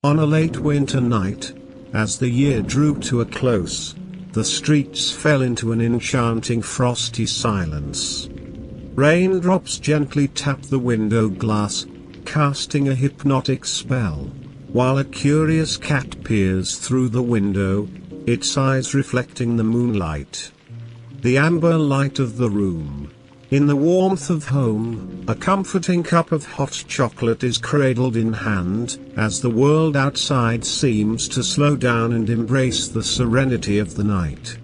On a late winter night, as the year drew to a close, the streets fell into an enchanting frosty silence. Raindrops gently tapped the window glass, casting a hypnotic spell, while a curious cat peers through the window, its eyes reflecting the moonlight. The amber light of the room. In the warmth of home, a comforting cup of hot chocolate is cradled in hand, as the world outside seems to slow down and embrace the serenity of the night.